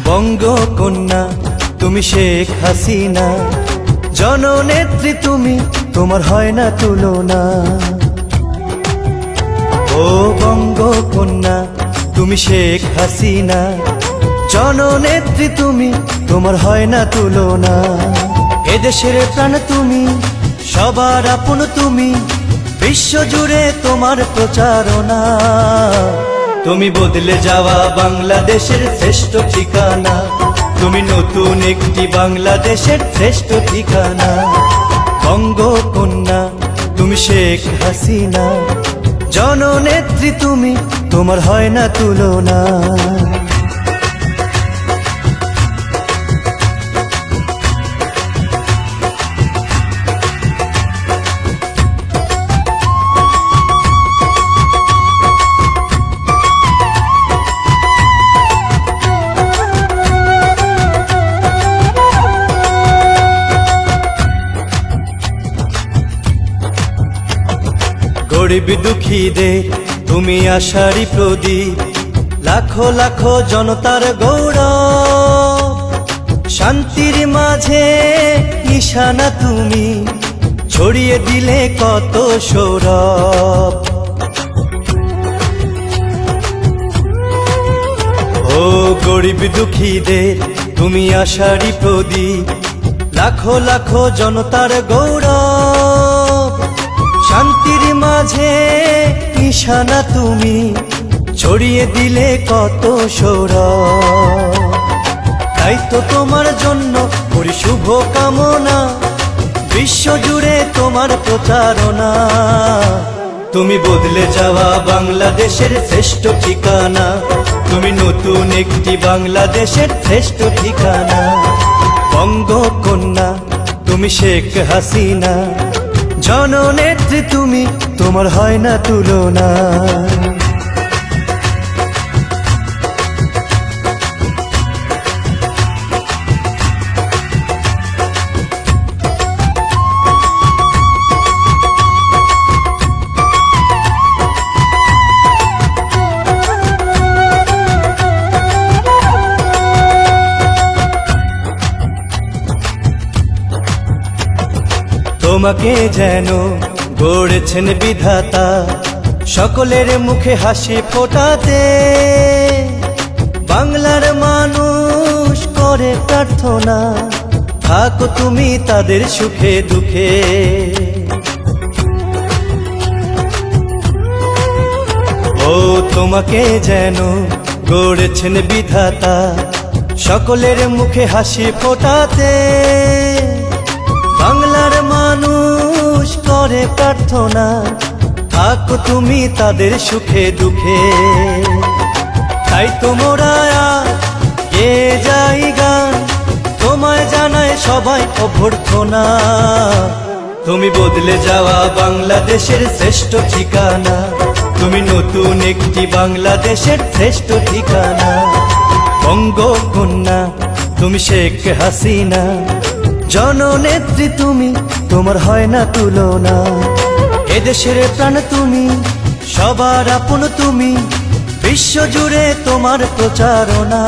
বঙ্গকন্যা তুমি শেখ হাসিনা, জননেত্রী তুমি, তোমার হয় না তুলনা। ও বঙ্গকন্যা তুমি শেখ হাসিনা, জননেত্রী তুমি, তোমার হয় না তুলনা। এদেশের প্রাণ তুমি, সবার আপন তুমি, বিশ্বজুড়ে তোমার প্রচারণা। তুমি বদলে যাওয়া বাংলাদেশের শ্রেষ্ঠ ঠিকানা, তুমি নতুন একটি বাংলাদেশের শ্রেষ্ঠ ঠিকানা। বঙ্গকন্যা তুমি শেখ হাসিনা, জননেত্রী তুমি, তোমার হয় না তুলনা। গরিব দুঃখীদের তুমি আশারি প্রদীপ, লাখো লাখো জনতার গৌরব। শান্তির মাঝে নিশানা তুমি, ছড়িয়ে দিলে কত সৌরভ। ও গরিব দুঃখীদের তুমি আশারি প্রদীপ, লাখো লাখো জনতার গৌরব। শান্তির মাঝে নিশানা তুমি, ছড়িয়ে দিলে কত সৌরভ। তাই তো তোমার জন্য করি শুভ কামনা, বিশ্বজুড়ে তোমার প্রচারণা। তুমি বদলে যাওয়া বাংলাদেশের শ্রেষ্ঠ ঠিকানা, তুমি নতুন একটি বাংলাদেশের শ্রেষ্ঠ ঠিকানা। বঙ্গকন্যা তুমি শেখ হাসিনা, জননেত্রী তুমি, তোমার হয় না তুলনা। তোমাকে যেন গড়েছেন বিধাতা, সকলের মুখে হাসি ফোটাতে। বাংলার মানুষ করে প্রার্থনা, থাকো তুমি তাদের সুখে দুঃখে। ও তোমাকে যেন গড়েছেন বিধাতা, সকলের মুখে হাসি ফোটাতে। বাংলার মানুষ করে প্রার্থনা, থাকো তুমি তাদের সুখে দুঃখে। তাই তোমরা গে যাই গান, তোমায় জানায় সবাই অভ্যর্থনা। তুমি বদলে যাওয়া বাংলাদেশের শ্রেষ্ঠ ঠিকানা, তুমি নতুন একটি বাংলাদেশের শ্রেষ্ঠ ঠিকানা। বঙ্গকন্যা তুমি শেখ হাসিনা, জননেত্রী তুমি, তোমার হয় না তুলনা। এদেশের প্রাণ তুমি, সবার আপন তুমি, বিশ্বজুড়ে তোমার প্রচারণা।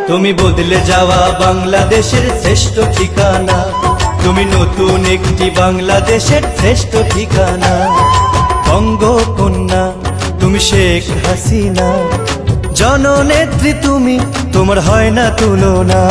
তুমি বদলে যাওয়া বাংলাদেশের শ্রেষ্ঠ ঠিকানা, তুমি নতুন একটি বাংলাদেশের শ্রেষ্ঠ ঠিকানা। বঙ্গকন্যা তুমি শেখ হাসিনা, জননেত্রী তুমি, তোমার হয় না তুলনা।